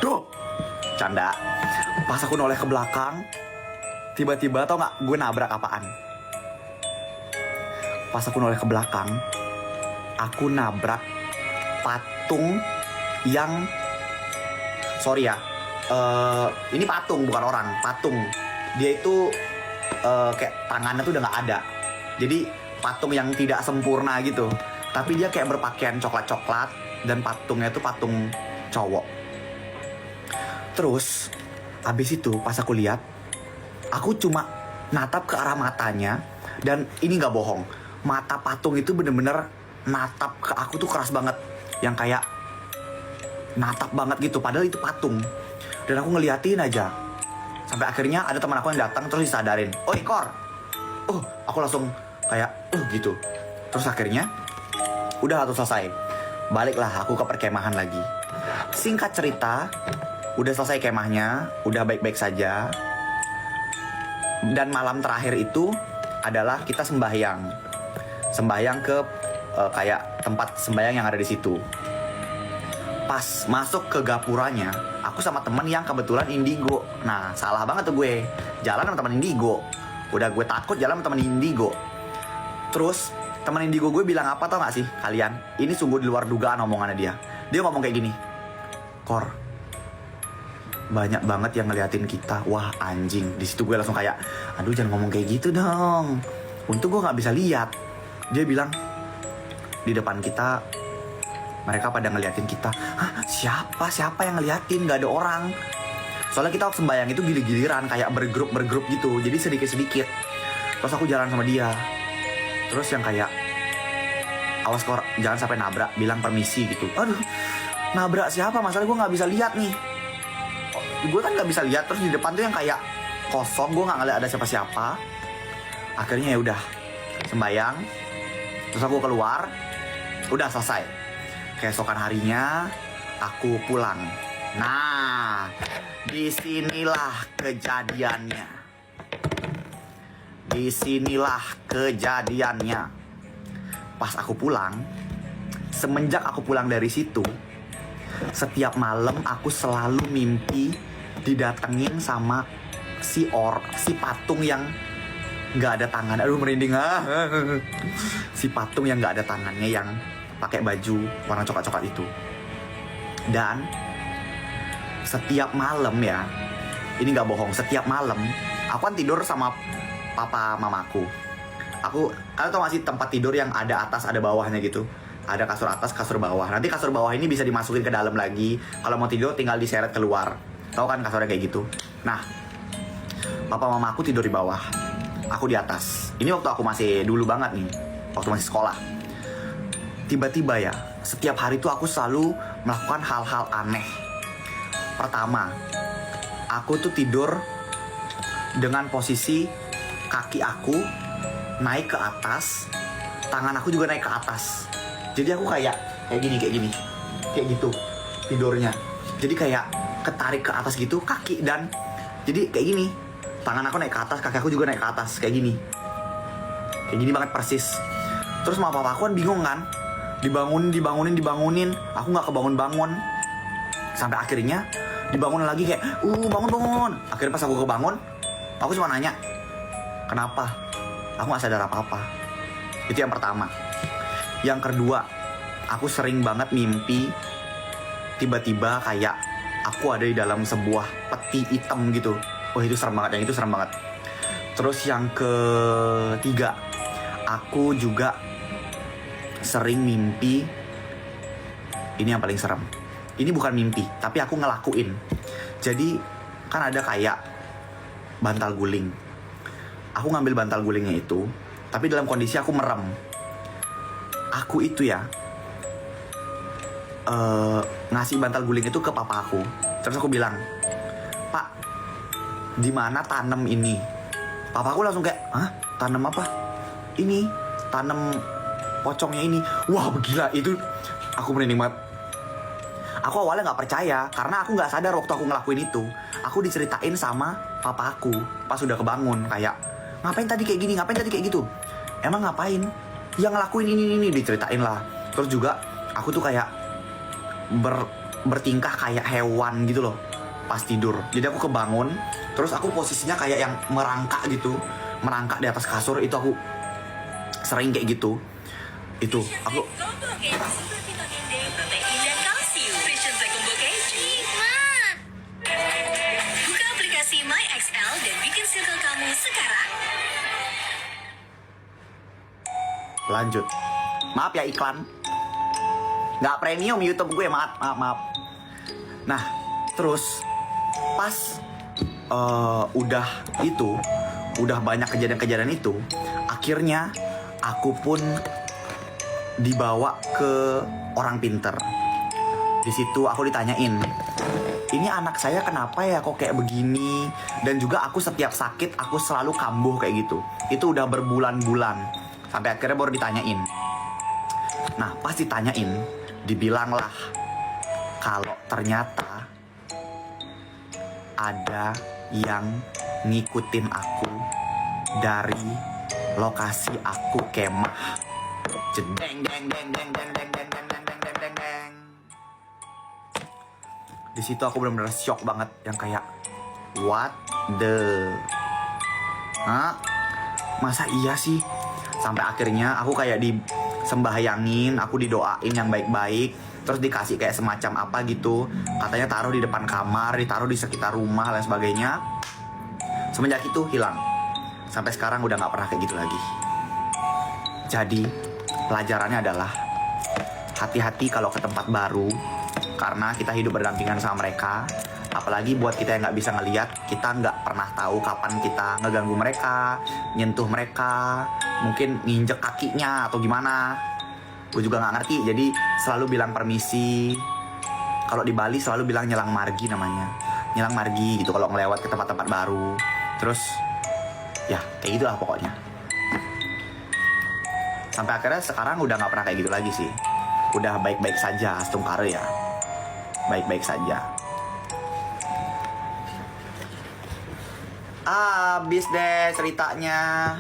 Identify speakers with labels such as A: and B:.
A: Duh, canda. Pas aku noleh ke belakang, tiba-tiba tau gak gue nabrak apaan? Pas aku noleh ke belakang, aku nabrak patung yang, sorry ya, ini patung bukan orang, patung. Dia itu kayak tangannya tuh udah gak ada. Jadi patung yang tidak sempurna gitu. Tapi dia kayak berpakaian coklat-coklat dan patungnya tuh patung cowok. Terus abis itu pas aku lihat, aku cuma natap ke arah matanya. Dan ini gak bohong, mata patung itu bener-bener natap ke aku tuh keras banget. Yang kayak natap banget gitu, padahal itu patung. Dan aku ngeliatin aja. Sampai akhirnya ada teman aku yang datang terus disadarin, "Oi Kor." Aku langsung kayak gitu. Terus akhirnya udah tuh selesai. Baliklah aku ke perkemahan lagi. Singkat cerita, udah selesai kemahnya, udah baik-baik saja. Dan malam terakhir itu adalah kita sembahyang ke kayak tempat sembahyang yang ada di situ. Pas masuk ke gapuranya, aku sama temen yang kebetulan indigo. Nah, salah banget tuh gue, jalan sama temen indigo. Udah gue takut jalan sama temen indigo. Terus temen indigo gue bilang apa tau gak sih kalian? Ini sungguh di luar dugaan omongannya dia. Dia ngomong kayak gini, "Kor, banyak banget yang ngeliatin kita." Wah anjing, di situ gue langsung kayak, aduh jangan ngomong kayak gitu dong. Untung gue nggak bisa lihat. Dia bilang, di depan kita mereka pada ngeliatin kita. Hah, siapa yang ngeliatin? Gak ada orang. Soalnya kita sembayang itu gili-giliran, kayak bergrup gitu. Jadi sedikit-sedikit. Terus aku jalan sama dia. Terus yang kayak, "Awas Kor, jangan sampai nabrak, bilang permisi," gitu. Aduh, nabrak siapa? Masalah gue nggak bisa lihat nih. Gue kan nggak bisa lihat. Terus di depan tuh yang kayak kosong, gue nggak ngeliat ada siapa-siapa. Akhirnya ya udah sembayang. Terus aku keluar. Udah selesai. Keesokan harinya aku pulang. Nah, disinilah kejadiannya. Pas aku pulang, semenjak aku pulang dari situ, setiap malam aku selalu mimpi didatengin sama si patung yang nggak ada tangan. Aduh merinding. Si patung yang nggak ada tangannya, yang pakai baju warna coklat-coklat itu. Dan setiap malam ya, ini nggak bohong, setiap malam aku kan tidur sama papa mamaku. Kalian tau gak sih tempat tidur yang ada atas ada bawahnya gitu? Ada kasur atas, kasur bawah. Nanti kasur bawah ini bisa dimasukin ke dalam lagi. Kalau mau tidur tinggal diseret keluar. Tahu kan kasurnya kayak gitu. Nah, papa mamaku tidur di bawah, aku di atas. Ini waktu aku masih dulu banget nih, waktu masih sekolah. Tiba-tiba ya, setiap hari tuh aku selalu melakukan hal-hal aneh. Pertama, aku tuh tidur dengan posisi kaki aku naik ke atas, tangan aku juga naik ke atas. Jadi aku kayak gini, kayak gitu tidurnya. Jadi kayak ketarik ke atas gitu kaki, dan jadi kayak gini, tangan aku naik ke atas, kaki aku juga naik ke atas, kayak gini banget persis. Terus mama papa aku kan bingung kan, dibangunin, aku nggak kebangun. Sampai akhirnya dibangun lagi kayak bangun. Akhirnya pas aku kebangun, aku cuma nanya, "Kenapa?" Aku gak sadar apa-apa. Itu yang pertama. Yang kedua, aku sering banget mimpi tiba-tiba kayak aku ada di dalam sebuah peti hitam gitu. Itu serem banget, yang itu serem banget. Terus yang ketiga, aku juga sering mimpi. Ini yang paling serem. Ini bukan mimpi, tapi aku ngelakuin. Jadi kan ada kayak bantal guling. Aku ngambil bantal gulingnya itu, tapi dalam kondisi aku merem. Aku itu ya ngasih bantal guling itu ke papa aku. Terus aku bilang, "Pak, di mana tanam ini?" Papa aku langsung kayak, "Hah? Tanam apa?" "Ini, tanam pocongnya ini." Wah gila, itu aku merinding banget. Aku awalnya nggak percaya karena aku nggak sadar waktu aku ngelakuin itu. Aku diceritain sama papa aku pas udah kebangun kayak, "Ngapain tadi kayak gini, ngapain tadi kayak gitu?" "Emang ngapain?" "Yang ngelakuin ini," diceritain lah. Terus juga aku tuh kayak bertingkah kayak hewan gitu loh pas tidur. Jadi aku kebangun, terus aku posisinya kayak yang merangkak gitu, merangkak di atas kasur. Itu aku sering kayak gitu. Itu aku
B: Buka aplikasi MyXL dan bikin circle kamu sekarang.
A: lanjut. Maaf ya iklan, nggak premium YouTube gue, maaf. Nah, terus pas udah banyak kejadian-kejadian itu, akhirnya aku pun dibawa ke orang pinter. Di situ aku ditanyain, ini anak saya kenapa ya kok kayak begini? Dan juga aku setiap sakit aku selalu kambuh kayak gitu. Itu udah berbulan-bulan. Sampai akhirnya baru ditanyain. Nah, pas ditanyain, dibilanglah kalau ternyata ada yang ngikutin aku dari lokasi aku kemah. Jedeng deng deng deng deng deng deng deng deng deng deng deng deng. Di situ aku benar-benar shock banget, yang kayak what the, hah? Masa iya sih? Sampai akhirnya aku kayak disembahyangin, aku didoain yang baik-baik, terus dikasih kayak semacam apa gitu, katanya taruh di depan kamar, ditaruh di sekitar rumah dan sebagainya. Semenjak itu hilang. Sampai sekarang udah gak pernah kayak gitu lagi. Jadi pelajarannya adalah hati-hati kalau ke tempat baru, karena kita hidup berdampingan sama mereka. Apalagi buat kita yang nggak bisa ngelihat, kita nggak pernah tahu kapan kita ngeganggu mereka, nyentuh mereka, mungkin nginjek kakinya atau gimana. Gue juga nggak ngerti, jadi selalu bilang permisi. Kalau di Bali selalu bilang nyelang margi namanya, nyelang margi gitu kalau ngelewat ke tempat-tempat baru. Terus ya kayak gitulah pokoknya. Sampai akhirnya sekarang udah nggak pernah kayak gitu lagi sih. Udah baik-baik saja, Stungkare ya, baik-baik saja. Habis deh ceritanya.